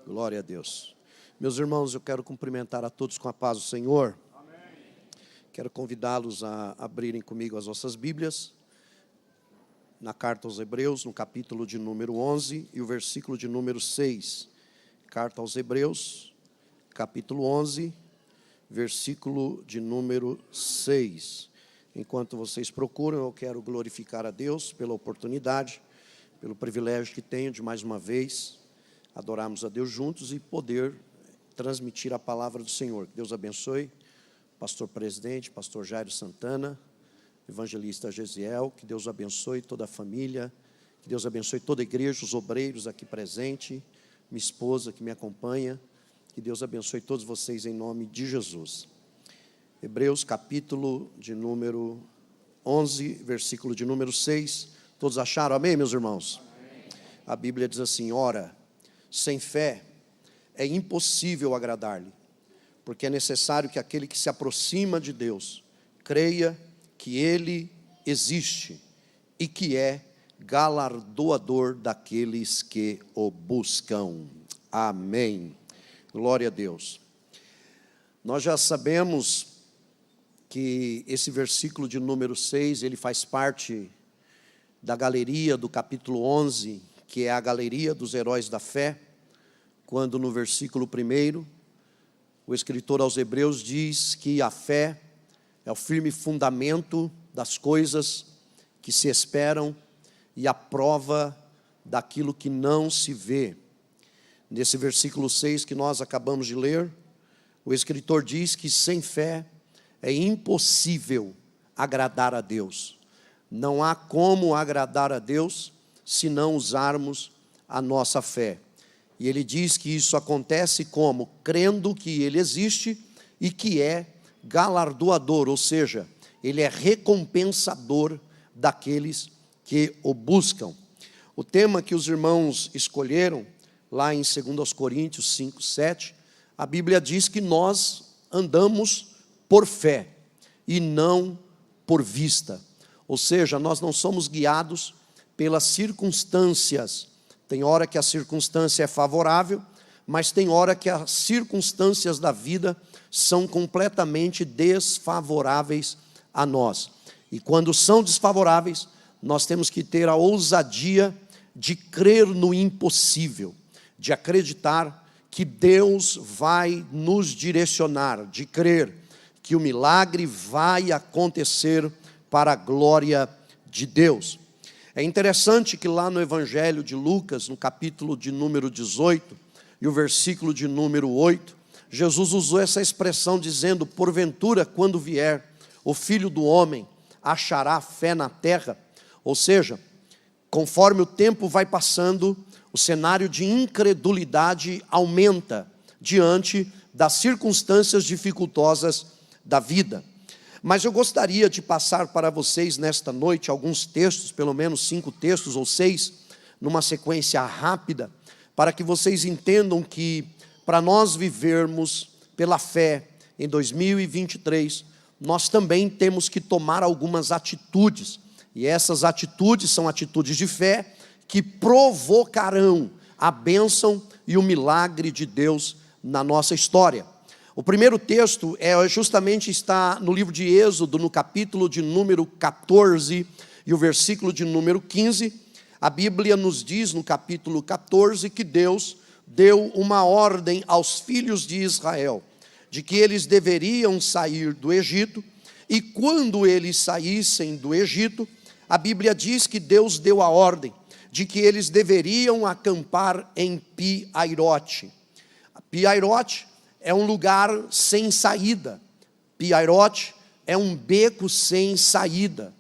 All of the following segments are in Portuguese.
Glória a Deus. Meus irmãos, eu quero cumprimentar a todos com a paz do Senhor. Amém. Quero convidá-los a abrirem comigo as vossas Bíblias, na carta aos Hebreus, no capítulo de número 11 e o versículo de número 6. Carta aos Hebreus, capítulo 11, versículo de número 6. Enquanto vocês procuram, eu quero glorificar a Deus pela oportunidade, pelo privilégio que tenho de mais uma vez adorarmos a Deus juntos e poder transmitir a palavra do Senhor. Que Deus abençoe pastor presidente, pastor Jairo Santana, evangelista Gesiel, que Deus abençoe toda a família, que Deus abençoe toda a igreja, os obreiros aqui presentes, minha esposa que me acompanha, que Deus abençoe todos vocês em nome de Jesus. Hebreus capítulo de número 11, versículo de número 6, todos acharam? Amém, meus irmãos? Amém. A Bíblia diz assim: ora, sem fé é impossível agradar-lhe, porque é necessário que aquele que se aproxima de Deus creia que Ele existe e que é galardoador daqueles que o buscam. Amém. Glória a Deus. Nós já sabemos que esse versículo de número 6, ele faz parte da galeria do capítulo 11, que é a galeria dos heróis da fé, quando no versículo 1, o escritor aos Hebreus diz que a fé é o firme fundamento das coisas que se esperam e a prova daquilo que não se vê. Nesse versículo 6 que nós acabamos de ler, o escritor diz que sem fé é impossível agradar a Deus. Não há como agradar a Deus se não usarmos a nossa fé. E ele diz que isso acontece como? Crendo que Ele existe e que é galardoador, ou seja, Ele é recompensador daqueles que o buscam. O tema que os irmãos escolheram, lá em 2 Coríntios 5, 7, a Bíblia diz que nós andamos por fé e não por vista. Ou seja, nós não somos guiados pelas circunstâncias. Tem hora que a circunstância é favorável, mas tem hora que as circunstâncias da vida são completamente desfavoráveis a nós. E quando são desfavoráveis, nós temos que ter a ousadia de crer no impossível, de acreditar que Deus vai nos direcionar, de crer que o milagre vai acontecer para a glória de Deus. É interessante que lá no Evangelho de Lucas, no capítulo de número 18, e o versículo de número 8, Jesus usou essa expressão dizendo: porventura, quando vier o Filho do Homem, achará fé na terra? Ou seja, conforme o tempo vai passando, o cenário de incredulidade aumenta diante das circunstâncias dificultosas da vida. Mas eu gostaria de passar para vocês nesta noite alguns textos, pelo menos 5 textos ou 6, numa sequência rápida, para que vocês entendam que para nós vivermos pela fé em 2023, nós também temos que tomar algumas atitudes. E essas atitudes são atitudes de fé que provocarão a bênção e o milagre de Deus na nossa história. O primeiro texto justamente está no livro de Êxodo, no capítulo de número 14 e o versículo de número 15. A Bíblia nos diz no capítulo 14 que Deus deu uma ordem aos filhos de Israel, de que eles deveriam sair do Egito, e quando eles saíssem do Egito, a Bíblia diz que Deus deu a ordem de que eles deveriam acampar em Pi-Hairote. Pi-Hairote é um lugar sem saída. Pi-Hairote é um beco sem saída.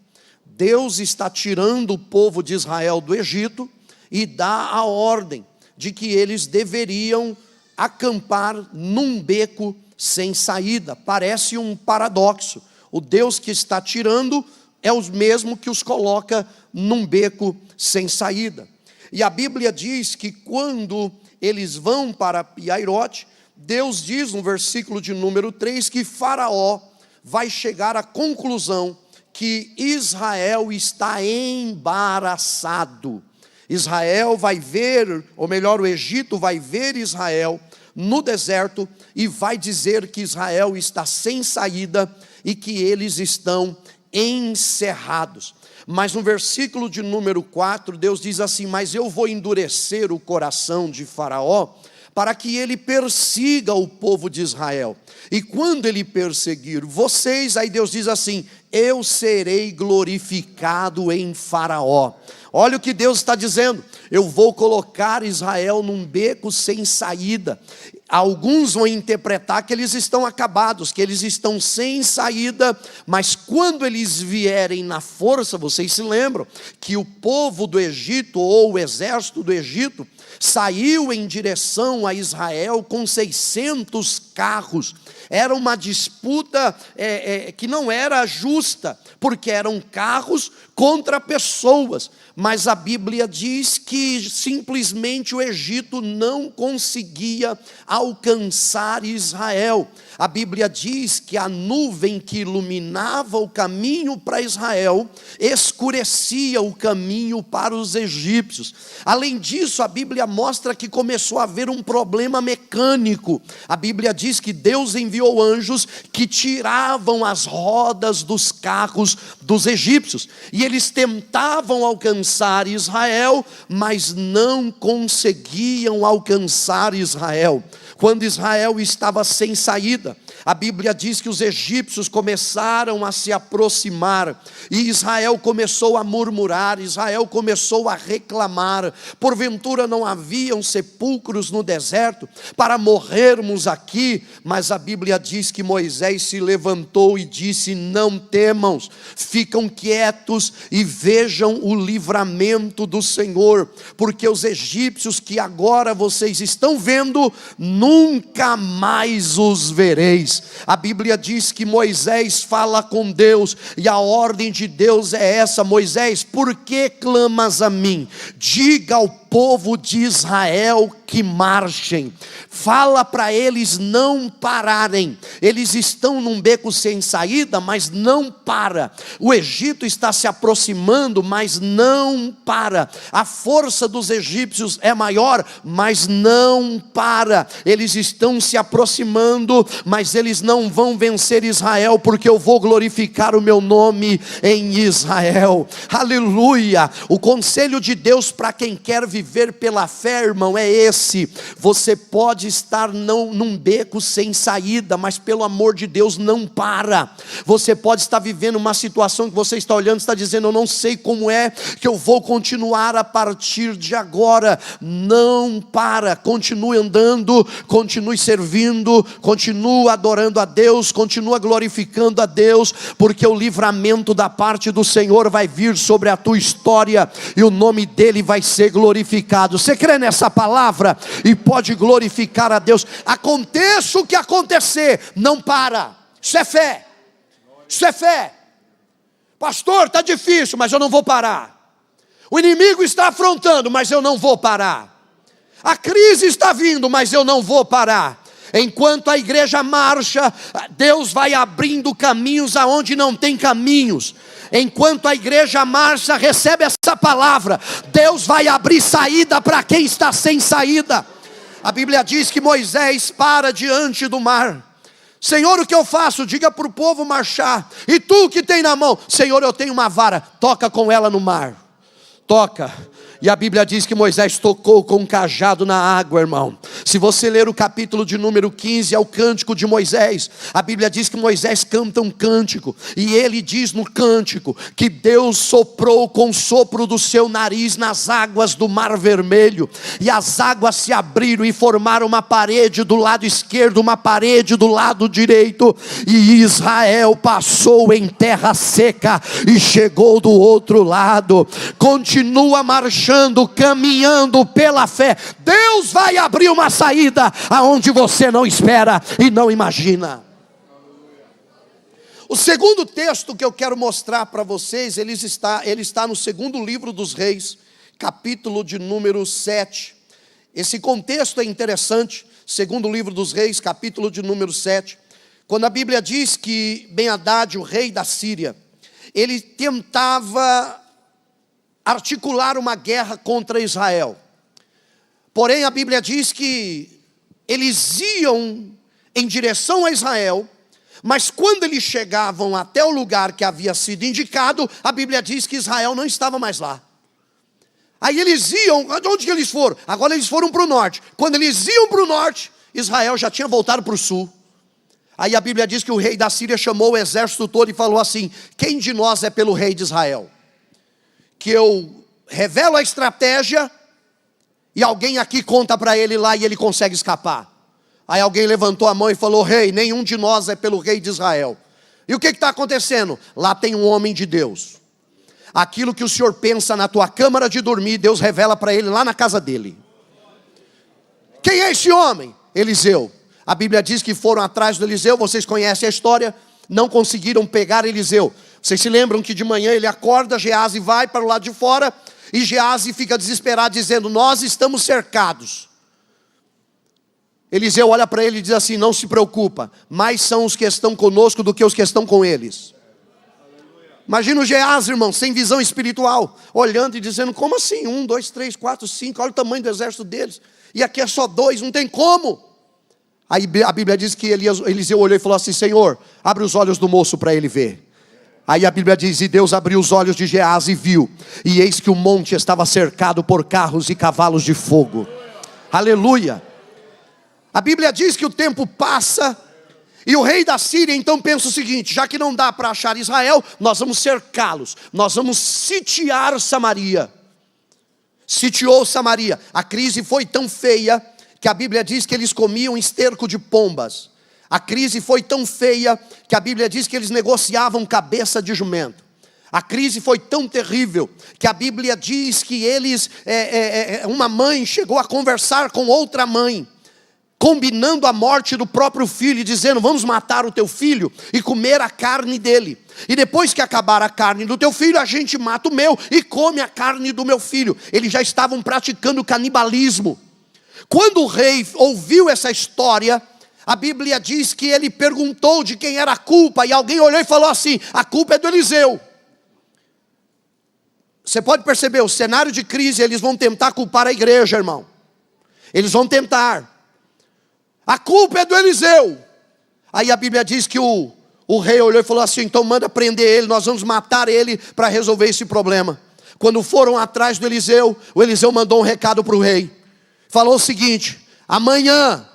Deus está tirando o povo de Israel do Egito e dá a ordem de que eles deveriam acampar num beco sem saída. Parece um paradoxo. O Deus que está tirando é o mesmo que os coloca num beco sem saída. E a Bíblia diz que quando eles vão para Pi-Hairote, Deus diz no versículo de número 3 que Faraó vai chegar à conclusão que Israel está embaraçado. Israel vai ver, ou melhor, o Egito vai ver Israel no deserto e vai dizer que Israel está sem saída e que eles estão encerrados. Mas no versículo de número 4, Deus diz assim: mas eu vou endurecer o coração de Faraó, para que ele persiga o povo de Israel. E quando ele perseguir vocês, aí Deus diz assim: eu serei glorificado em Faraó. Olha o que Deus está dizendo: eu vou colocar Israel num beco sem saída. Alguns vão interpretar que eles estão acabados, que eles estão sem saída, mas quando eles vierem na força, vocês se lembram que o povo do Egito, ou o exército do Egito, saiu em direção a Israel com 600 carros. Era uma disputa que não era justa, porque eram carros contra pessoas. Mas a Bíblia diz que simplesmente o Egito não conseguia alcançar Israel. A Bíblia diz que a nuvem que iluminava o caminho para Israel escurecia o caminho para os egípcios. Além disso, a Bíblia mostra que começou a haver um problema mecânico. A Bíblia diz que Deus enviou anjos que tiravam as rodas dos carros dos egípcios. E eles tentavam alcançar Israel, mas não conseguiam alcançar Israel. Quando Israel estava sem saída, a Bíblia diz que os egípcios começaram a se aproximar, e Israel começou a murmurar, Israel começou a reclamar. Porventura não haviam sepulcros no deserto para morrermos aqui? Mas a Bíblia diz que Moisés se levantou e disse: não temam, ficam quietos e vejam o livramento do Senhor, porque os egípcios que agora vocês estão vendo, nunca mais os vereis. A Bíblia diz que Moisés fala com Deus, e a ordem de Deus é essa: Moisés, por que clamas a mim? Diga ao povo de Israel que marchem. Fala para eles não pararem. Eles estão num beco sem saída, mas não para. O Egito está se aproximando, mas não para. A força dos egípcios é maior, mas não para. Eles estão se aproximando, mas eles não vão vencer Israel, porque eu vou glorificar o meu nome em Israel. Aleluia! O conselho de Deus para quem quer viver pela fé, irmão, é esse: você pode estar num beco sem saída, mas pelo amor de Deus não para. Você pode estar vivendo uma situação que você está olhando e está dizendo: eu não sei como é que eu vou continuar a partir de agora. Não para, continue andando, continue servindo, continue adorando a Deus, continue glorificando a Deus, porque o livramento da parte do Senhor vai vir sobre a tua história, e o nome dele vai ser glorificado. Você crê nessa palavra? E pode glorificar a Deus. Aconteça o que acontecer, não para. Isso é fé. Isso é fé. Pastor, está difícil, mas eu não vou parar. O inimigo está afrontando, mas eu não vou parar. A crise está vindo, mas eu não vou parar. Enquanto a igreja marcha, Deus vai abrindo caminhos aonde não tem caminhos. Enquanto a igreja marcha, recebe essa palavra: Deus vai abrir saída para quem está sem saída. A Bíblia diz que Moisés para diante do mar. Senhor, o que eu faço? Diga para o povo marchar. E tu, o que tem na mão? Senhor, eu tenho uma vara. Toca com ela no mar. Toca. E a Bíblia diz que Moisés tocou com um cajado na água, irmão. Se você ler o capítulo de número 15, é o cântico de Moisés. A Bíblia diz que Moisés canta um cântico, e ele diz no cântico que Deus soprou com o sopro do seu nariz nas águas do Mar Vermelho, e as águas se abriram e formaram uma parede do lado esquerdo, uma parede do lado direito, e Israel passou em terra seca e chegou do outro lado. Continua marchando, caminhando pela fé. Deus vai abrir uma saída aonde você não espera e não imagina. O segundo texto que eu quero mostrar para vocês, ele está no segundo livro dos Reis, capítulo de número 7. Esse contexto é interessante. Segundo livro dos Reis, capítulo de número 7. Quando a Bíblia diz que Ben-Hadad, o rei da Síria, ele tentava articular uma guerra contra Israel. Porém, a Bíblia diz que eles iam em direção a Israel, mas quando eles chegavam até o lugar que havia sido indicado, a Bíblia diz que Israel não estava mais lá. Aí eles iam, onde que eles foram? Agora eles foram para o norte. Quando eles iam para o norte, Israel já tinha voltado para o sul. Aí a Bíblia diz que o rei da Síria chamou o exército todo e falou assim: quem de nós é pelo rei de Israel? Que eu revelo a estratégia e alguém aqui conta para ele lá e ele consegue escapar. Aí alguém levantou a mão e falou: rei, nenhum de nós é pelo rei de Israel. E o que está acontecendo? Lá tem um homem de Deus. Aquilo que o Senhor pensa na tua câmara de dormir, Deus revela para ele lá na casa dele. Quem é esse homem? Eliseu. A Bíblia diz que foram atrás do Eliseu, vocês conhecem a história, não conseguiram pegar Eliseu. Vocês se lembram que de manhã ele acorda, Geazi vai para o lado de fora, e Geazi fica desesperado dizendo: nós estamos cercados. Eliseu olha para ele e diz assim: não se preocupa, mais são os que estão conosco do que os que estão com eles. Imagina o Geazi, irmão, sem visão espiritual, olhando e dizendo: como assim? 1, 2, 3, 4, 5, olha o tamanho do exército deles, e aqui é só 2, não tem como. Aí a Bíblia diz que Eliseu olhou e falou assim: Senhor, abre os olhos do moço para ele ver. Aí a Bíblia diz: e Deus abriu os olhos de Geazi e viu, e eis que o monte estava cercado por carros e cavalos de fogo. Aleluia. A Bíblia diz que o tempo passa, e o rei da Síria então pensa o seguinte: já que não dá para achar Israel, nós vamos cercá-los, nós vamos sitiar Samaria. Sitiou Samaria. A crise foi tão feia que a Bíblia diz que eles comiam esterco de pombas. A crise foi tão feia que a Bíblia diz que eles negociavam cabeça de jumento. A crise foi tão terrível que a Bíblia diz que eles, uma mãe chegou a conversar com outra mãe, combinando a morte do próprio filho, dizendo: vamos matar o teu filho e comer a carne dele. E depois que acabar a carne do teu filho, a gente mata o meu e come a carne do meu filho. Eles já estavam praticando canibalismo. Quando o rei ouviu essa história, a Bíblia diz que ele perguntou de quem era a culpa, e alguém olhou e falou assim: a culpa é do Eliseu. Você pode perceber, o cenário de crise, eles vão tentar culpar a igreja, irmão. Eles vão tentar. A culpa é do Eliseu. Aí a Bíblia diz que o rei olhou e falou assim: então manda prender ele, nós vamos matar ele para resolver esse problema. Quando foram atrás do Eliseu, o Eliseu mandou um recado para o rei. Falou o seguinte: amanhã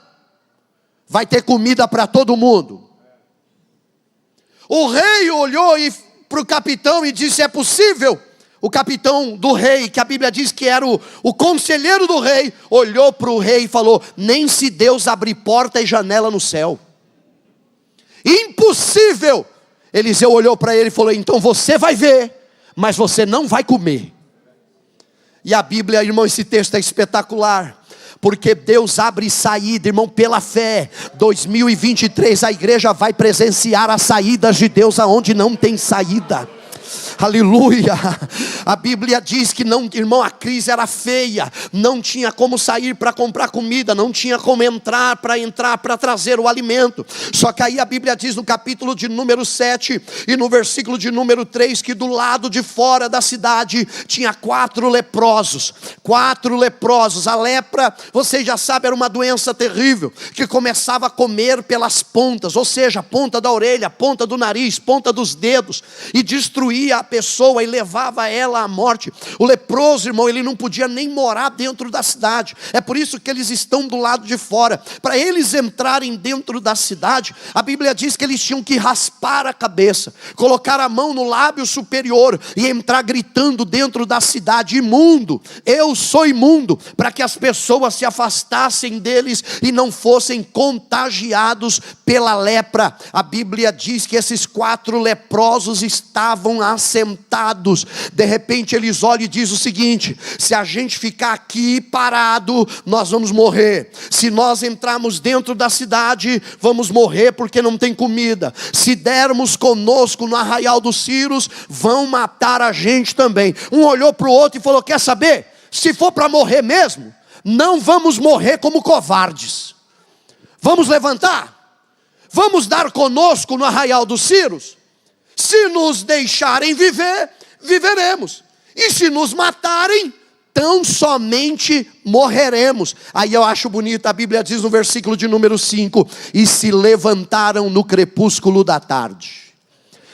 vai ter comida para todo mundo. O rei olhou para o capitão e disse: é possível? O capitão do rei, que a Bíblia diz que era o conselheiro do rei, olhou para o rei e falou: nem se Deus abrir porta e janela no céu. Impossível. Eliseu olhou para ele e falou: então você vai ver, mas você não vai comer. E a Bíblia, irmão, esse texto é espetacular, porque Deus abre saída, irmão, pela fé. 2023 a igreja vai presenciar as saídas de Deus aonde não tem saída. Aleluia. A Bíblia diz que não, irmão, a crise era feia, não tinha como sair para comprar comida, não tinha como entrar para trazer o alimento. Só que aí a Bíblia diz no capítulo de número 7 e no versículo de número 3 que do lado de fora da cidade tinha 4 leprosos. 4 leprosos. A lepra, vocês já sabem, era uma doença terrível que começava a comer pelas pontas, ou seja, a ponta da orelha, a ponta do nariz, ponta dos dedos, e destruía a pessoa e levava ela à morte. O leproso, irmão, ele não podia nem morar dentro da cidade. É por isso que eles estão do lado de fora. Para eles entrarem dentro da cidade, a Bíblia diz que eles tinham que raspar a cabeça, colocar a mão no lábio superior e entrar gritando dentro da cidade: imundo, eu sou imundo, para que as pessoas se afastassem deles e não fossem contagiados pela lepra. A Bíblia diz que esses 4 leprosos estavam assentados. De repente eles olham e dizem o seguinte: se a gente ficar aqui parado, nós vamos morrer. Se nós entrarmos dentro da cidade, vamos morrer porque não tem comida. Se dermos conosco no arraial dos Círios, vão matar a gente também. Um olhou para o outro e falou: quer saber? Se for para morrer mesmo, não vamos morrer como covardes. Vamos levantar, vamos dar conosco no arraial dos Círios. Se nos deixarem viver, viveremos. E se nos matarem, tão somente morreremos. Aí eu acho bonito, a Bíblia diz no versículo de número 5: e se levantaram no crepúsculo da tarde.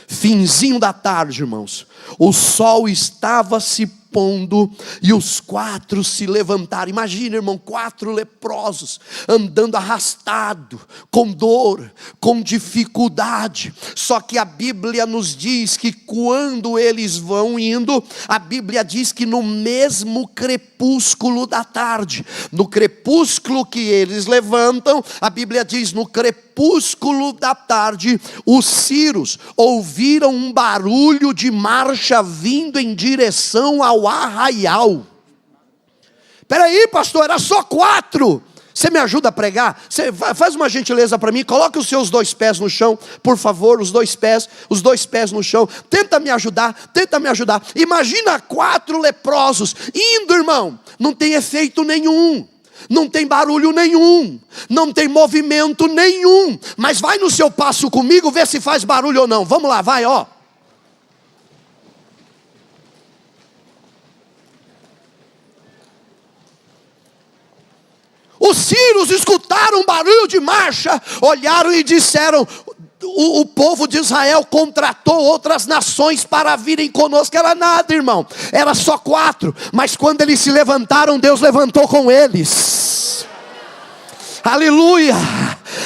Finzinho da tarde, irmãos, o sol estava se pondo e os 4 se levantaram. Imagina, irmão, 4 leprosos andando arrastado, com dor, com dificuldade. Só que a Bíblia nos diz que quando eles vão indo, a Bíblia diz que no mesmo crepúsculo da tarde, no crepúsculo que eles levantam, a Bíblia diz, no crepúsculo da tarde, os ciros ouviram um barulho de marcha vindo em direção ao arraial. Peraí, pastor, era só 4. Você me ajuda a pregar? Você faz uma gentileza para mim, coloque os seus 2 pés no chão, por favor, os dois pés no chão. Tenta me ajudar. Imagina 4 leprosos indo, irmão. Não tem efeito nenhum, não tem barulho nenhum, não tem movimento nenhum. Mas vai no seu passo comigo, vê se faz barulho ou não. Vamos lá, vai, ó. Os sírios escutaram um barulho de marcha, olharam e disseram: o povo de Israel contratou outras nações para virem conosco. Era nada, irmão, era só 4. Mas quando eles se levantaram, Deus levantou com eles. Aleluia,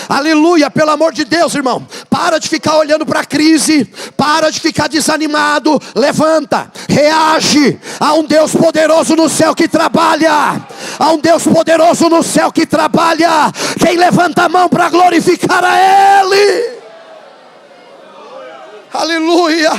aleluia, pelo amor de Deus, irmão. Para de ficar olhando para a crise, para de ficar desanimado. Levanta, reage. Há um Deus poderoso no céu que trabalha. Há um Deus poderoso no céu que trabalha. Quem levanta a mão para glorificar a Ele? Aleluia.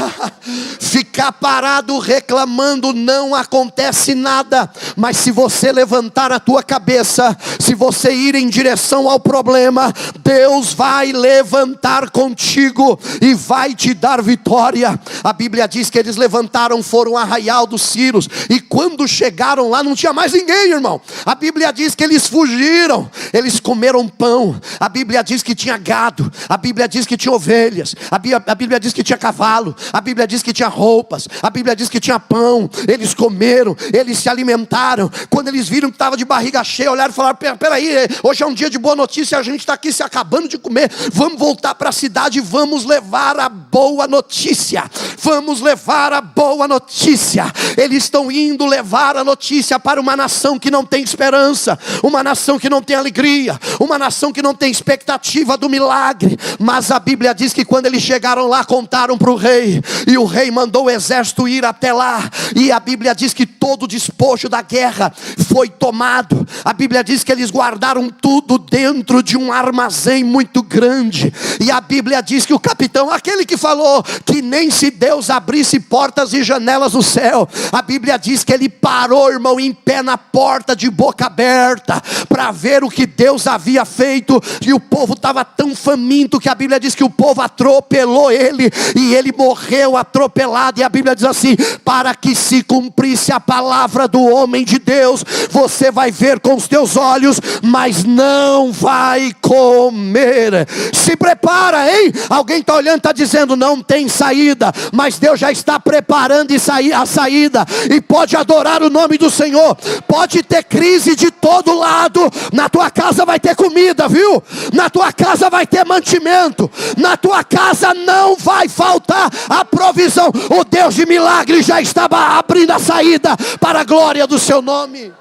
Ficar parado reclamando não acontece nada. Mas se você levantar a tua cabeça, se você ir em direção ao problema, Deus vai levantar contigo e vai te dar vitória. A Bíblia diz que eles levantaram, foram ao arraial dos ciros, e quando chegaram lá não tinha mais ninguém, irmão. A Bíblia diz que eles fugiram, eles comeram pão. A Bíblia diz que tinha gado, a Bíblia diz que tinha ovelhas, a Bíblia diz que tinha cavalo, a Bíblia diz que tinha roupas, a Bíblia diz que tinha pão. Eles comeram, eles se alimentaram. Quando eles viram que estava de barriga cheia, olharam e falaram: peraí, hoje é um dia de boa notícia, a gente está aqui se acabando de comer, vamos voltar para a cidade e vamos levar a boa notícia. Vamos levar a boa notícia. Eles estão indo levar a notícia para uma nação que não tem esperança, uma nação que não tem alegria, uma nação que não tem expectativa do milagre. Mas a Bíblia diz que quando eles chegaram lá, contaram para o rei, e o rei mandou o exército ir até lá, e a Bíblia diz que todo o despojo da guerra foi tomado. A Bíblia diz que eles guardaram tudo dentro de um armazém muito grande, e a Bíblia diz que o capitão, aquele que falou que nem se Deus abrisse portas e janelas do céu, a Bíblia diz que ele parou, irmão, em pé na porta de boca aberta, para ver o que Deus havia feito. E o povo estava tão faminto que a Bíblia diz que o povo atropelou ele, e ele morreu atropelado. E a Bíblia diz assim: para que se cumprisse a palavra do homem de Deus, você vai ver com os teus olhos, mas não vai comer. Se prepara, hein? Alguém está olhando, está dizendo: não tem saída, mas Deus já está preparando a saída. E pode adorar o nome do Senhor. Pode ter crise de todo lado, na tua casa vai ter comida, viu? Na tua casa vai ter mantimento, na tua casa não vai faltar a provisão. O Deus de milagre já estava abrindo a saída para a glória do seu nome.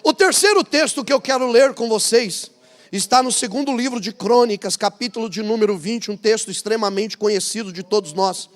O terceiro texto que eu quero ler com vocês está no 2º livro de Crônicas, capítulo de número 20, um texto extremamente conhecido de todos nós,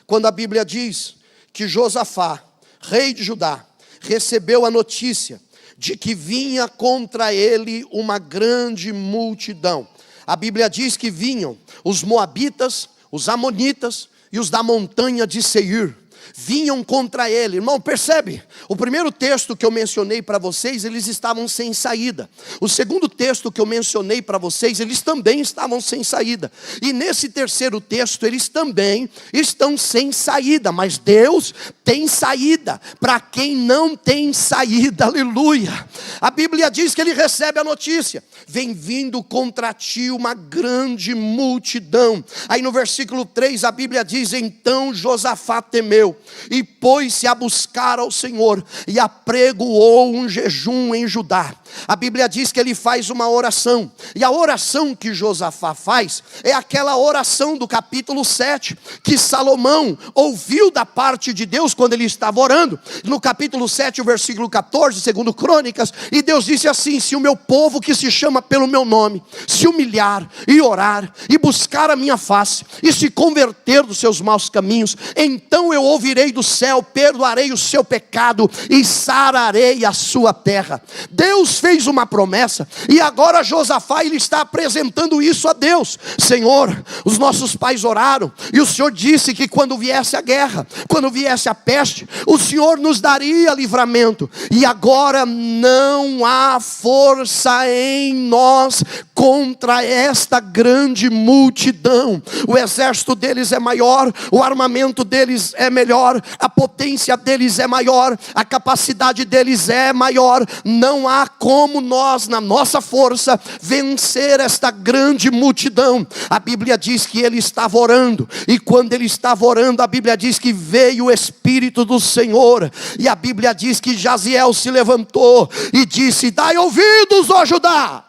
quando a Bíblia diz que Josafá, rei de Judá, recebeu a notícia de que vinha contra ele uma grande multidão. A Bíblia diz que vinham os moabitas, os amonitas e os da montanha de Seir. vinham contra ele. Irmão, percebe? O primeiro texto que eu mencionei para vocês, eles estavam sem saída. O segundo texto que eu mencionei para vocês, eles também estavam sem saída. E nesse terceiro texto, eles também estão sem saída. Mas Deus tem saída para quem não tem saída. Aleluia. A Bíblia diz que ele recebe a notícia: vem vindo contra ti uma grande multidão. Aí no versículo 3 a Bíblia diz: então Josafá temeu e pôs-se a buscar ao Senhor e apregoou um jejum em Judá. A Bíblia diz que ele faz uma oração, e a oração que Josafá faz é aquela oração do capítulo 7, que Salomão ouviu da parte de Deus quando ele estava orando. No capítulo 7, o versículo 14, segundo Crônicas, e Deus disse assim: se o meu povo que se chama pelo meu nome se humilhar e orar e buscar a minha face e se converter dos seus maus caminhos, então eu ouvirei do céu, perdoarei o seu pecado e sararei a sua terra. Deus fez uma promessa, e agora Josafá, ele está apresentando isso a Deus. Senhor, os nossos pais oraram, e o Senhor disse que quando viesse a guerra, quando viesse a peste, o Senhor nos daria livramento, e agora não há força em nós contra esta grande multidão. O exército deles é maior, o armamento deles é melhor, a potência deles é maior, a capacidade deles é maior. Não há como nós, na nossa força, vencer esta grande multidão. A Bíblia diz que ele estava orando, e quando ele estava orando, a Bíblia diz que veio o Espírito do Senhor, e a Bíblia diz que Jaziel se levantou e disse: dai ouvidos, ó Judá.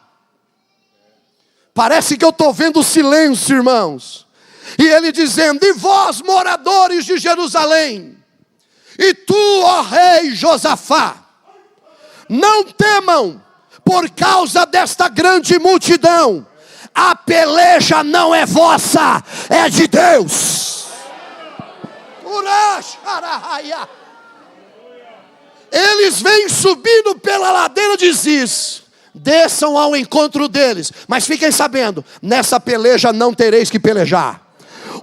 Parece que eu estou vendo silêncio, irmãos. E ele dizendo: e vós, moradores de Jerusalém, e tu, ó rei Josafá, não temam por causa desta grande multidão. A peleja não é vossa, é de Deus. Eles vêm subindo pela ladeira de Ziz, desçam ao encontro deles, mas fiquem sabendo, nessa peleja não tereis que pelejar.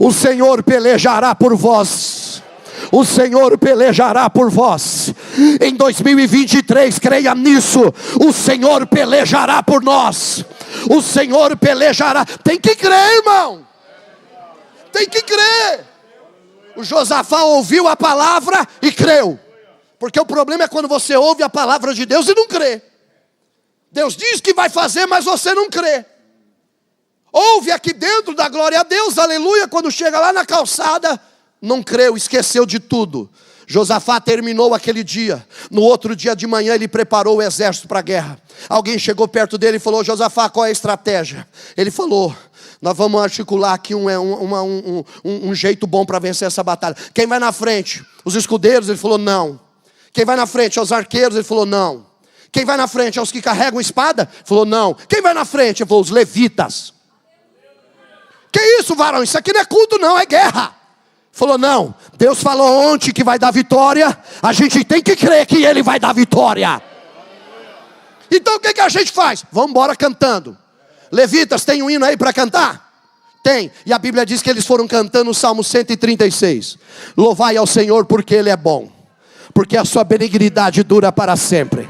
O Senhor pelejará por vós. O Senhor pelejará por vós. Em 2023, creia nisso. O Senhor pelejará por nós. O Senhor pelejará. Tem que crer, irmão. Tem que crer. O Josafá ouviu a palavra e creu. Porque o problema é quando você ouve a palavra de Deus e não crê. Deus diz que vai fazer, mas você não crê. Ouve aqui dentro, da glória a Deus, aleluia. Quando chega lá na calçada, não creu, esqueceu de tudo. Josafá terminou aquele dia. No outro dia de manhã ele preparou o exército para a guerra. Alguém chegou perto dele e falou: Josafá, qual é a estratégia? Ele falou: nós vamos articular aqui um jeito bom para vencer essa batalha. Quem vai na frente? Os escudeiros? Ele falou: não. Quem vai na frente? Os arqueiros? Ele falou: não. Quem vai na frente? É os que carregam espada? Ele falou: não. Quem vai na frente? Ele falou: os levitas. Que isso, varão? Isso aqui não é culto não, é guerra. Falou: não, Deus falou ontem que vai dar vitória, a gente tem que crer que Ele vai dar vitória. Então o que a gente faz? Vamos embora cantando. Levitas, tem um hino aí para cantar? Tem, e a Bíblia diz que eles foram cantando o Salmo 136. Louvai ao Senhor porque Ele é bom, porque a sua benignidade dura para sempre.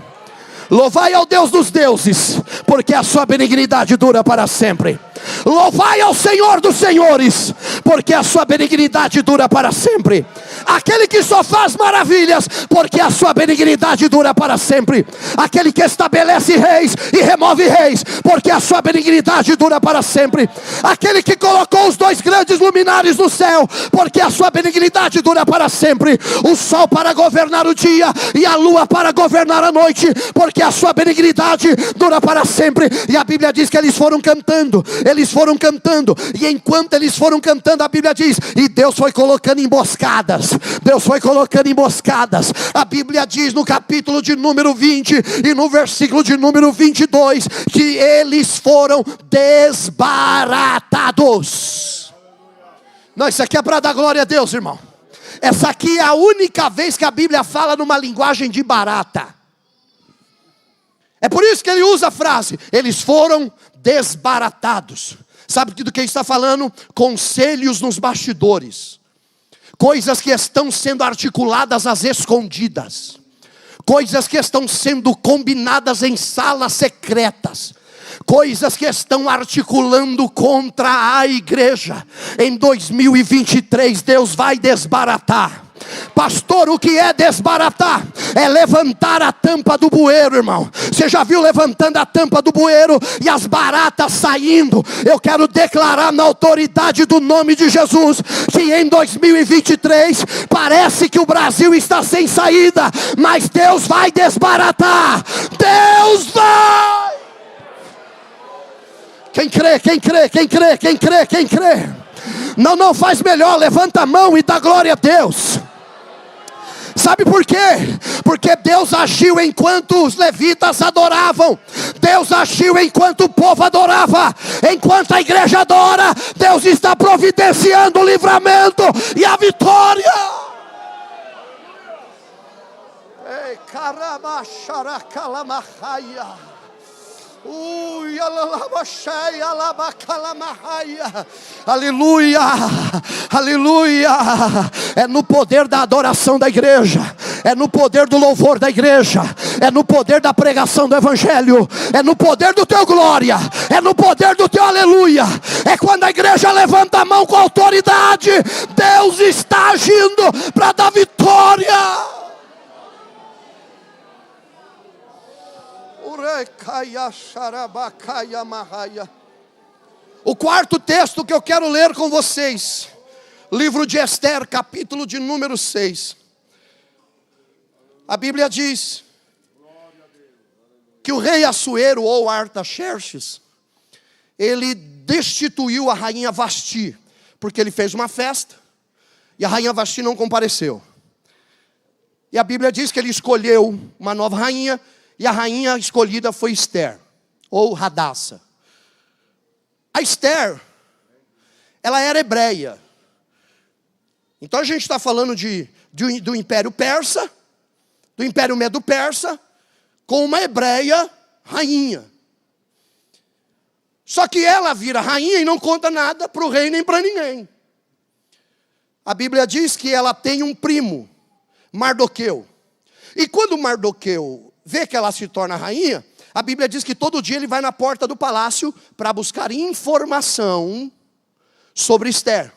Louvai ao Deus dos deuses, porque a sua benignidade dura para sempre. Louvai ao Senhor dos senhores, porque a sua benignidade dura para sempre. Aquele que só faz maravilhas, porque a sua benignidade dura para sempre. Aquele que estabelece reis e remove reis, porque a sua benignidade dura para sempre. Aquele que colocou os dois grandes luminares no céu, porque a sua benignidade dura para sempre. O sol para governar o dia e a lua para governar a noite, porque a sua benignidade dura para sempre. E a Bíblia diz que eles foram cantando, e enquanto eles foram cantando, a Bíblia diz, e Deus foi colocando emboscadas. Deus foi colocando emboscadas. A Bíblia diz no capítulo de número 20 e no versículo de número 22, que eles foram desbaratados. Não, isso aqui é para dar glória a Deus, irmão. Essa aqui é a única vez que a Bíblia fala numa linguagem de barata. É por isso que ele usa a frase, eles foram desbaratados. Sabe do que está falando? Conselhos nos bastidores. coisas que estão sendo articuladas às escondidas, coisas que estão sendo combinadas em salas secretas, coisas que estão articulando contra a igreja. Em 2023 Deus vai desbaratar. Pastor, o que é desbaratar? É levantar a tampa do bueiro, irmão. Você já viu levantando a tampa do bueiro e as baratas saindo? Eu quero declarar na autoridade do nome de Jesus, que em 2023, parece que o Brasil está sem saída, mas Deus vai desbaratar. Deus vai! Quem crê, quem crê, quem crê, quem crê, quem crê? Não faz melhor, levanta a mão e dá glória a Deus. Sabe por quê? Porque Deus agiu enquanto os levitas adoravam. Deus agiu enquanto o povo adorava. Enquanto a igreja adora, Deus está providenciando o livramento e a vitória. Ei, caramba, xaracalamahaya. Aleluia, aleluia. É no poder da adoração da igreja, é no poder do louvor da igreja, é no poder da pregação do evangelho, é no poder do teu glória, é no poder do teu aleluia. É quando a igreja levanta a mão com autoridade, Deus está agindo para dar vitória. O quarto texto que eu quero ler com vocês, livro de Esther, capítulo de número 6. A Bíblia diz que o rei Assuero, ou Artaxerxes, ele destituiu a rainha Vasti, porque ele fez uma festa e a rainha Vasti não compareceu. E a Bíblia diz que ele escolheu uma nova rainha, e a rainha escolhida foi Esther, ou Radassa. A Esther, ela era hebreia. Então a gente está falando do Império Persa, do Império Medo-Persa, com uma hebreia rainha. Só que ela vira rainha e não conta nada para o rei nem para ninguém. A Bíblia diz que ela tem um primo, Mardoqueu. E quando Mardoqueu vê que ela se torna rainha, a Bíblia diz que todo dia ele vai na porta do palácio para buscar informação sobre Esther.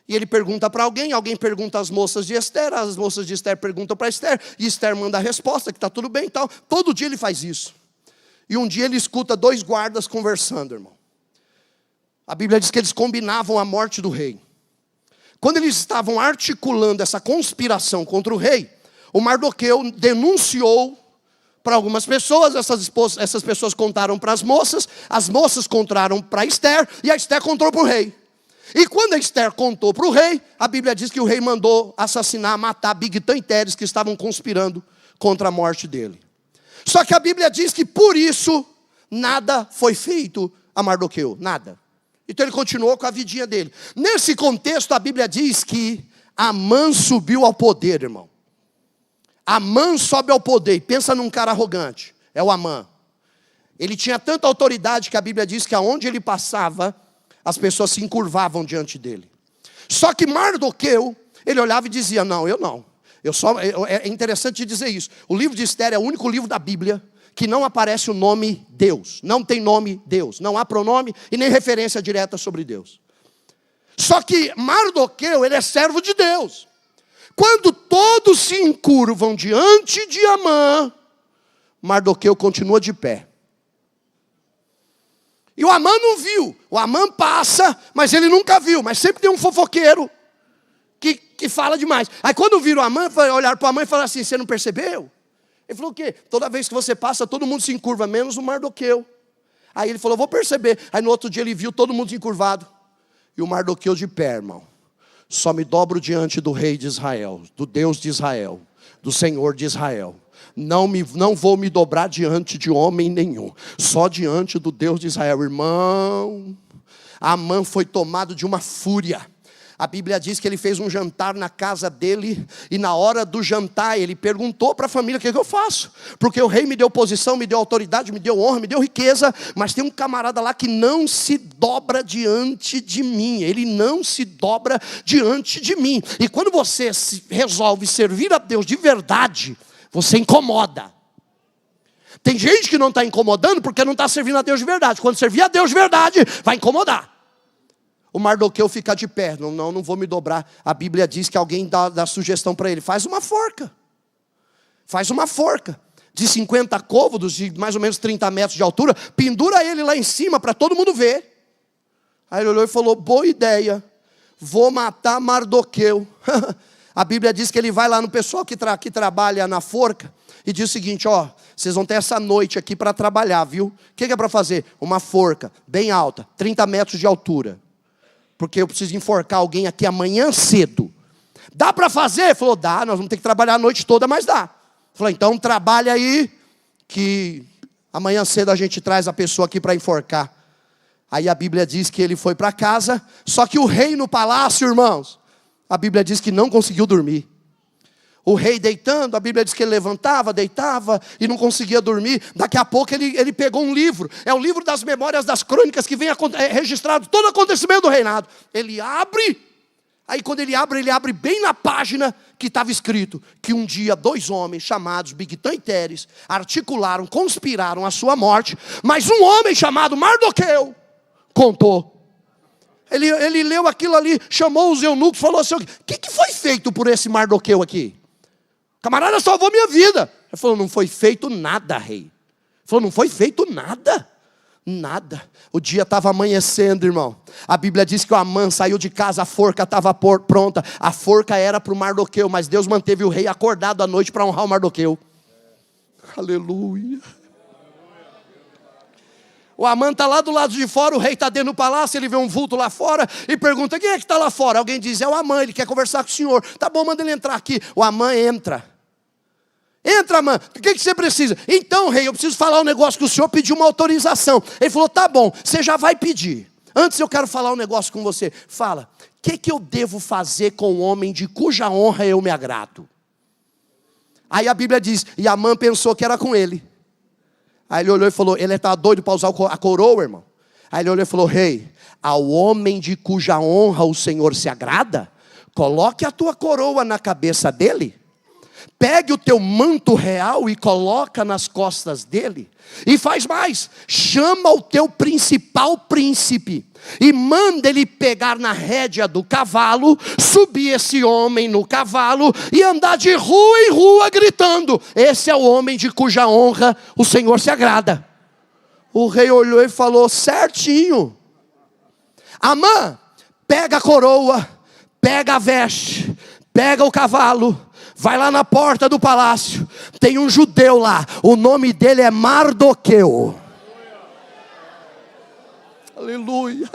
E ele pergunta para alguém pergunta às moças de Esther, as moças de Esther perguntam para Esther, e Esther manda a resposta, que está tudo bem e tal. Todo dia ele faz isso. E um dia ele escuta 2 guardas conversando, irmão. A Bíblia diz que eles combinavam a morte do rei. Quando eles estavam articulando essa conspiração contra o rei, o Mardoqueu denunciou para algumas pessoas, essas pessoas contaram para as moças contaram para Esther, e a Esther contou para o rei. E quando a Esther contou para o rei, a Bíblia diz que o rei mandou assassinar, matar Bigtã e Teres, que estavam conspirando contra a morte dele. Só que a Bíblia diz que por isso, nada foi feito a Mardoqueu, nada. Então ele continuou com a vidinha dele. Nesse contexto, a Bíblia diz que Amã subiu ao poder, irmão. Amã sobe ao poder, e pensa num cara arrogante, é o Amã. Ele tinha tanta autoridade que a Bíblia diz que aonde ele passava, as pessoas se encurvavam diante dele. Só que Mardoqueu, ele olhava e dizia, não, eu não. É interessante dizer isso. O livro de Esther é o único livro da Bíblia que não aparece o nome Deus. Não tem nome Deus, não há pronome e nem referência direta sobre Deus. Só que Mardoqueu, ele é servo de Deus. Quando todos se encurvam diante de Amã, Mardoqueu continua de pé. E o Amã não viu. O Amã passa, mas ele nunca viu. Mas sempre tem um fofoqueiro que fala demais. Aí quando vira o Amã, vai olhar para o Amã e falar assim, você não percebeu? Ele falou o quê? Toda vez que você passa, todo mundo se encurva, menos o Mardoqueu. Aí ele falou, vou perceber. Aí no outro dia ele viu todo mundo encurvado. E o Mardoqueu de pé, irmão. Só me dobro diante do rei de Israel, do Deus de Israel, do Senhor de Israel. Não vou me dobrar diante de homem nenhum, só diante do Deus de Israel. Irmão, Amã foi tomado de uma fúria. A Bíblia diz que ele fez um jantar na casa dele, e na hora do jantar ele perguntou para a família: o que eu faço? Porque o rei me deu posição, me deu autoridade, me deu honra, me deu riqueza, mas tem um camarada lá que não se dobra diante de mim. Ele não se dobra diante de mim. E quando você resolve servir a Deus de verdade, você incomoda. Tem gente que não está incomodando porque não está servindo a Deus de verdade. Quando servir a Deus de verdade, vai incomodar. O Mardoqueu fica de pé: não vou me dobrar. A Bíblia diz que alguém dá sugestão para ele: faz uma forca. Faz uma forca de 50 côvados, de mais ou menos 30 metros de altura. Pendura ele lá em cima para todo mundo ver. Aí ele olhou e falou: boa ideia, vou matar Mardoqueu. A Bíblia diz que ele vai lá no pessoal que trabalha na forca e diz o seguinte: ó, vocês vão ter essa noite aqui para trabalhar, viu? O que é para fazer? Uma forca bem alta, 30 metros de altura. Porque eu preciso enforcar alguém aqui amanhã cedo. Dá para fazer? Ele falou: dá, nós vamos ter que trabalhar a noite toda, mas dá. Ele falou: então trabalha aí, que amanhã cedo a gente traz a pessoa aqui para enforcar. Aí a Bíblia diz que ele foi para casa, só que o rei no palácio, irmãos, a Bíblia diz que não conseguiu dormir. O rei deitando, a Bíblia diz que ele levantava, deitava e não conseguia dormir. Daqui a pouco ele pegou um livro. É o livro das memórias das crônicas, que vem registrado todo o acontecimento do reinado. Ele abre, aí quando ele abre bem na página que estava escrito que um dia 2 homens chamados Bigtã e Teres articularam, conspiraram a sua morte, mas um homem chamado Mardoqueu contou. Ele leu aquilo ali, chamou os eunucos, falou assim: o que foi feito por esse Mardoqueu aqui? Camarada salvou minha vida. Ele falou: não foi feito nada, rei. Ele falou: não foi feito nada. Nada. O dia estava amanhecendo, irmão. A Bíblia diz que o Amã saiu de casa, a forca estava pronta. A forca era para o Mardoqueu, mas Deus manteve o rei acordado à noite para honrar o Mardoqueu. Aleluia. O Amã está lá do lado de fora, o rei está dentro do palácio, ele vê um vulto lá fora e pergunta: quem é que está lá fora? Alguém diz: é o Amã, ele quer conversar com o senhor. Tá bom, manda ele entrar aqui. O Amã entra. Entra, Amã, o que você precisa? Então, rei, eu preciso falar um negócio que o senhor pediu uma autorização. Ele falou: tá bom, você já vai pedir. Antes eu quero falar um negócio com você. Fala, o que eu devo fazer com um homem de cuja honra eu me agrado? Aí a Bíblia diz, e Amã pensou que era com ele. Aí ele olhou e falou: ele está doido para usar a coroa, irmão. Aí ele olhou e falou: rei, ao homem de cuja honra o Senhor se agrada, coloque a tua coroa na cabeça dele. Pegue o teu manto real e coloca nas costas dele. E faz mais, chama o teu principal príncipe e manda ele pegar na rédea do cavalo, subir esse homem no cavalo e andar de rua em rua gritando: esse é o homem de cuja honra o Senhor se agrada. O rei olhou e falou: certinho. Amã, pega a coroa, pega a veste, pega o cavalo, vai lá na porta do palácio, tem um judeu lá, o nome dele é Mardoqueu. Aleluia.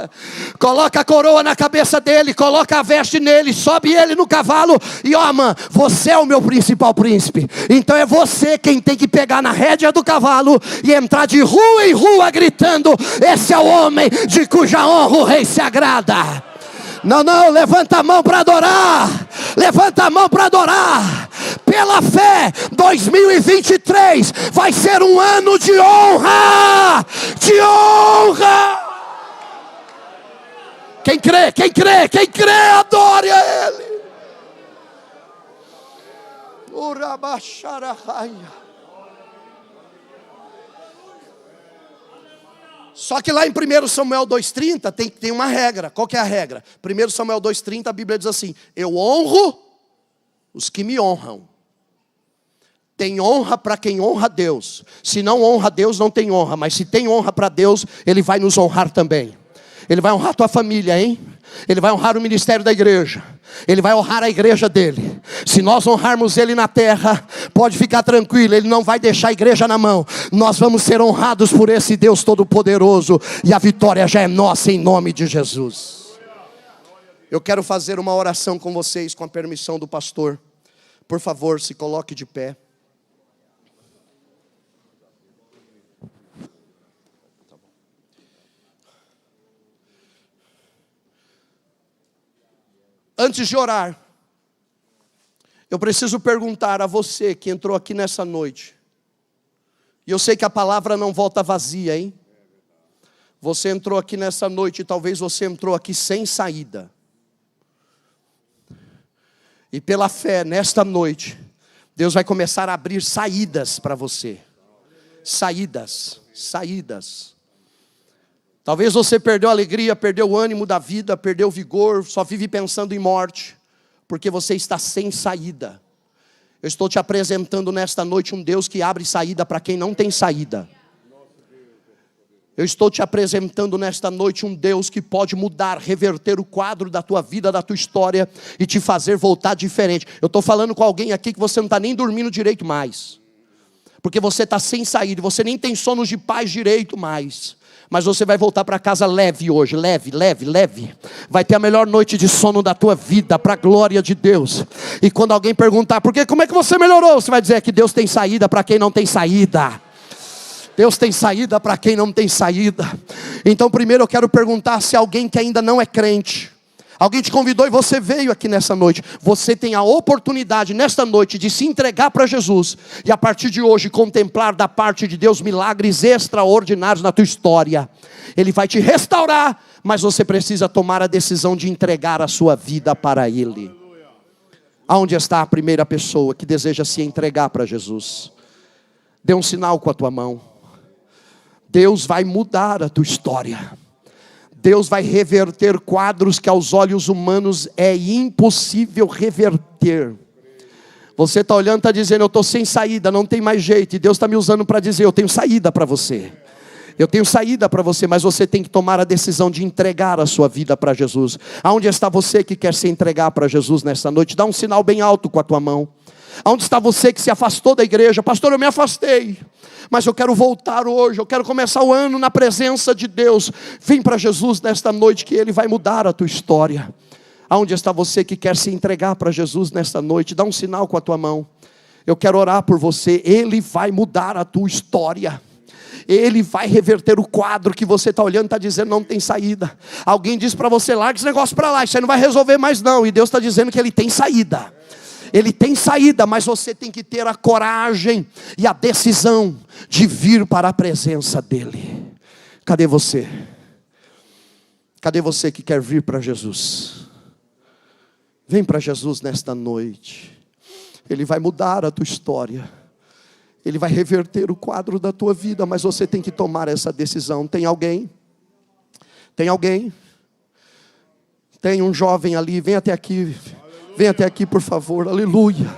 Coloca a coroa na cabeça dele, coloca a veste nele, sobe ele no cavalo. E ó, Amã, você é o meu principal príncipe. Então é você quem tem que pegar na rédea do cavalo e entrar de rua em rua gritando: esse é o homem de cuja honra o rei se agrada. Não, levanta a mão para adorar. Levanta a mão para adorar. Pela fé, 2023 vai ser um ano de honra. De honra. Quem crê, adore a Ele. Só que lá em 1 Samuel 2,30 tem uma regra. Qual que é a regra? 1 Samuel 2,30 a Bíblia diz assim: eu honro os que me honram. Tem honra para quem honra a Deus. Se não honra a Deus, não tem honra. Mas se tem honra para Deus, Ele vai nos honrar também. Ele vai honrar a tua família, hein? Ele vai honrar o ministério da igreja. Ele vai honrar a igreja dele. Se nós honrarmos Ele na terra, pode ficar tranquilo, Ele não vai deixar a igreja na mão. Nós vamos ser honrados por esse Deus Todo-Poderoso. E a vitória já é nossa em nome de Jesus. Eu quero fazer uma oração com vocês, com a permissão do pastor. Por favor, se coloque de pé. Antes de orar, eu preciso perguntar a você que entrou aqui nessa noite. E eu sei que a palavra não volta vazia, hein? Você entrou aqui nessa noite e talvez você entrou aqui sem saída. E pela fé, nesta noite, Deus vai começar a abrir saídas para você. Saídas. Talvez você perdeu a alegria, perdeu o ânimo da vida, perdeu o vigor, só vive pensando em morte, porque você está sem saída. Eu estou te apresentando nesta noite um Deus que abre saída para quem não tem saída. Eu estou te apresentando nesta noite um Deus que pode mudar, reverter o quadro da tua vida, da tua história e te fazer voltar diferente. Eu estou falando com alguém aqui que você não está nem dormindo direito mais, porque você está sem saída, você nem tem sonos de paz direito mais. Mas você vai voltar para casa leve hoje, leve. Vai ter a melhor noite de sono da tua vida, para a glória de Deus. E quando alguém perguntar, como é que você melhorou? Você vai dizer que Deus tem saída para quem não tem saída. Deus tem saída para quem não tem saída. Então primeiro eu quero perguntar se alguém que ainda não é crente, alguém te convidou e você veio aqui nessa noite. Você tem a oportunidade nesta noite de se entregar para Jesus. E a partir de hoje contemplar da parte de Deus milagres extraordinários na tua história. Ele vai te restaurar, mas você precisa tomar a decisão de entregar a sua vida para Ele. Aonde está a primeira pessoa que deseja se entregar para Jesus? Dê um sinal com a tua mão. Deus vai mudar a tua história. Deus vai reverter quadros que aos olhos humanos é impossível reverter. Você está olhando e está dizendo, eu estou sem saída, não tem mais jeito. E Deus está me usando para dizer, eu tenho saída para você. Eu tenho saída para você, mas você tem que tomar a decisão de entregar a sua vida para Jesus. Aonde está você que quer se entregar para Jesus nesta noite? Dá um sinal bem alto com a tua mão. Aonde está você que se afastou da igreja? Pastor, eu me afastei, mas eu quero voltar hoje, eu quero começar o ano na presença de Deus. Vem para Jesus nesta noite que Ele vai mudar a tua história. Aonde está você que quer se entregar para Jesus nesta noite? Dá um sinal com a tua mão. Eu quero orar por você. Ele vai mudar a tua história. Ele vai reverter o quadro que você está olhando e está dizendo não tem saída. Alguém diz para você, larga esse negócio para lá, isso aí não vai resolver mais não. E Deus está dizendo que Ele tem saída. Ele tem saída, mas você tem que ter a coragem e a decisão de vir para a presença dEle. Cadê você? Cadê você que quer vir para Jesus? Vem para Jesus nesta noite. Ele vai mudar a tua história. Ele vai reverter o quadro da tua vida, mas você tem que tomar essa decisão. Tem alguém? Tem alguém? Tem um jovem ali, vem até aqui. Vem até aqui, por favor. Aleluia.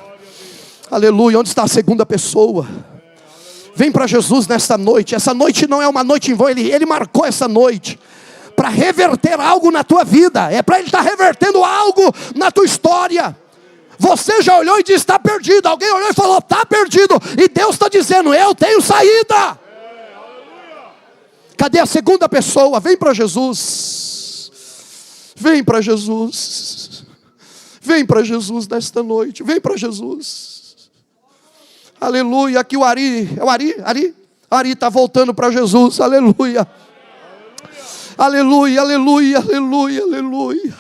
Aleluia. Onde está a segunda pessoa? Vem para Jesus nesta noite. Essa noite não é uma noite em vão. Ele marcou essa noite para reverter algo na tua vida. É para Ele estar revertendo algo na tua história. Você já olhou e disse, está perdido. Alguém olhou e falou, está perdido. E Deus está dizendo, eu tenho saída. Cadê a segunda pessoa? Vem para Jesus. Vem para Jesus. Vem para Jesus nesta noite. Vem para Jesus. Aleluia. Aqui o Ari. É o Ari? Ari está voltando para Jesus. Aleluia. Aleluia, aleluia, aleluia, aleluia.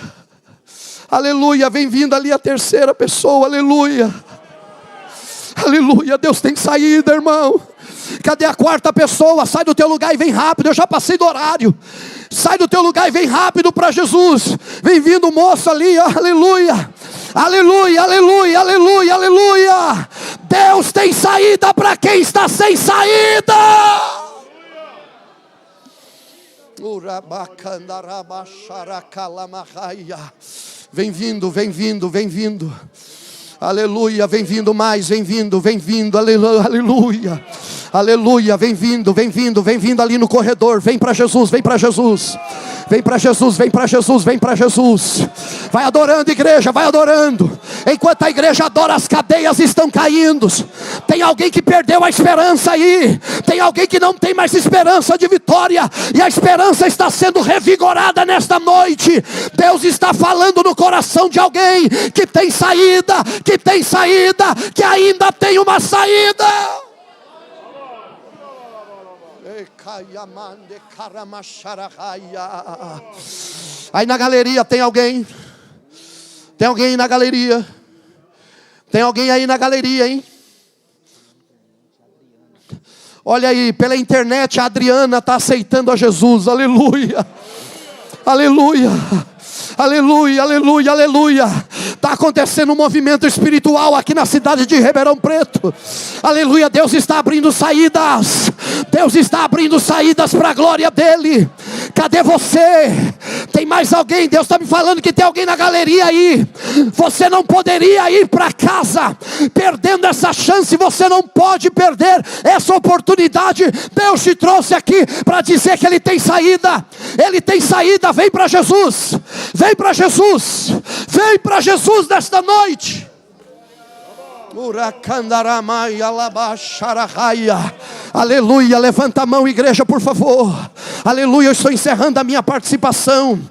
Aleluia. Vem vindo ali a terceira pessoa. Aleluia. Aleluia. Deus tem saída, irmão. Cadê a quarta pessoa? Sai do teu lugar e vem rápido. Eu já passei do horário. Sai do teu lugar e vem rápido para Jesus. Vem vindo o moço ali, aleluia. Aleluia, aleluia, aleluia, aleluia. Deus tem saída para quem está sem saída. Vem vindo, vem vindo, vem vindo. Aleluia, vem vindo mais, vem vindo, aleluia. Aleluia, vem vindo ali no corredor. Vem para Jesus, vem para Jesus. Vem para Jesus, vem para Jesus, vem para Jesus. Vai adorando, igreja, vai adorando. Enquanto a igreja adora, as cadeias estão caindo. Tem alguém que perdeu a esperança aí. Tem alguém que não tem mais esperança de vitória. E a esperança está sendo revigorada nesta noite. Deus está falando no coração de alguém que tem saída, que ainda tem uma saída. Aí na galeria tem alguém Tem alguém aí na galeria? Tem alguém aí na galeria, hein? Olha aí, pela internet a Adriana está aceitando a Jesus. Aleluia. Aleluia. Aleluia, aleluia, aleluia. Está acontecendo um movimento espiritual aqui na cidade de Ribeirão Preto. Aleluia, Deus está abrindo saídas. Deus está abrindo saídas para a glória dEle. Cadê você? Tem mais alguém? Deus está me falando que tem alguém na galeria aí. Você não poderia ir para casa perdendo essa chance. Você não pode perder essa oportunidade. Deus te trouxe aqui para dizer que Ele tem saída. Ele tem saída. Vem para Jesus. Vem para Jesus. Vem para Jesus nesta noite. Aleluia, levanta a mão, igreja, por favor. Aleluia, eu estou encerrando a minha participação.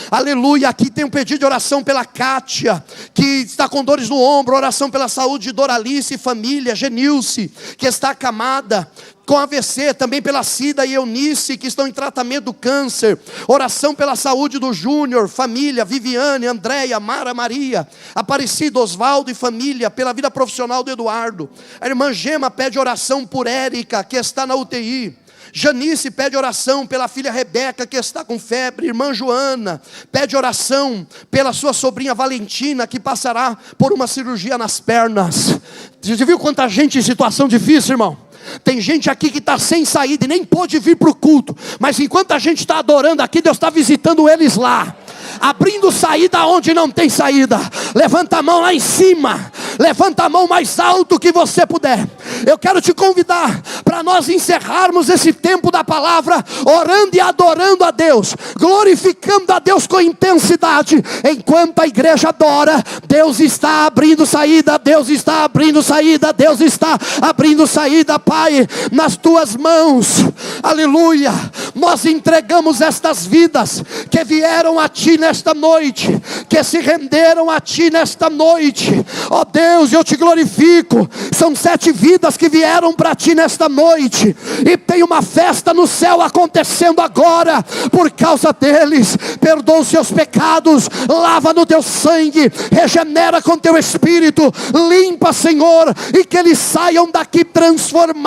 Aleluia, aqui tem um pedido de oração pela Kátia, que está com dores no ombro. Oração pela saúde de Doralice e família. Genilce, que está acamada com AVC, também pela Cida e Eunice, que estão em tratamento do câncer. Oração pela saúde do Júnior, família, Viviane, Andréia, Mara, Maria, Aparecido, Osvaldo e família, pela vida profissional do Eduardo. A irmã Gema pede oração por Érica, que está na UTI. Janice pede oração pela filha Rebeca, que está com febre. Irmã Joana pede oração pela sua sobrinha Valentina, que passará por uma cirurgia nas pernas. Você viu quanta gente em situação difícil, irmão? Tem gente aqui que está sem saída e nem pôde vir para o culto, mas enquanto a gente está adorando aqui, Deus está visitando eles lá, abrindo saída onde não tem saída. Levanta a mão lá em cima, levanta a mão mais alto que você puder. Eu quero te convidar para nós encerrarmos esse tempo da palavra, orando e adorando a Deus, glorificando a Deus com intensidade. Enquanto a igreja adora, Deus está abrindo saída, Deus está abrindo saída, Deus está abrindo saída. Pai, nas tuas mãos, aleluia, nós entregamos estas vidas que vieram a ti nesta noite, que se renderam a ti nesta noite. Ó Deus, eu te glorifico. São 7 vidas que vieram para ti nesta noite, e tem uma festa no céu acontecendo agora por causa deles. Perdoa os seus pecados, lava no teu sangue, regenera com teu espírito, limpa, Senhor, e que eles saiam daqui transformados.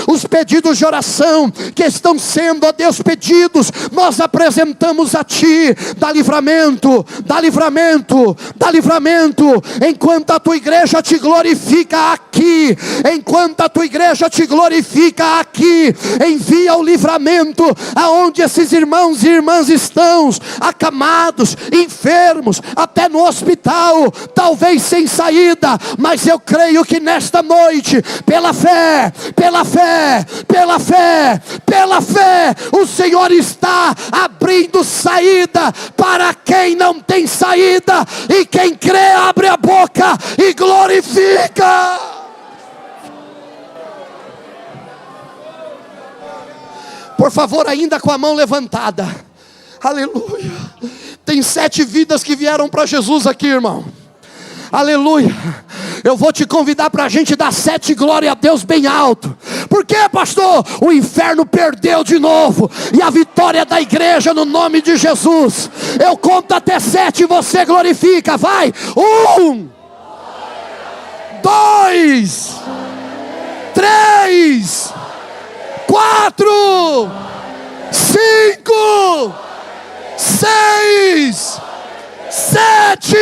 Os pedidos de oração que estão sendo, ó Deus, pedidos, nós apresentamos a ti. Dá livramento, dá livramento, dá livramento. Enquanto a tua igreja te glorifica aqui, enquanto a tua igreja te glorifica aqui, envia o livramento aonde esses irmãos e irmãs estão, acamados, enfermos, até no hospital, talvez sem saída. Mas eu creio que nesta noite, pela fé, pela fé, pela fé, pela fé, o Senhor está abrindo saída para quem não tem saída, e quem crê abre a boca e glorifica. Por favor, ainda com a mão levantada. Aleluia. Tem 7 vidas que vieram para Jesus aqui, irmão. Aleluia. Eu vou te convidar para a gente dar 7 glória a Deus bem alto. Por quê, pastor? O inferno perdeu de novo, e a vitória da igreja no nome de Jesus. Eu conto até 7 e você glorifica. Vai. 1, 2, 3, 4, 5, 6, 7.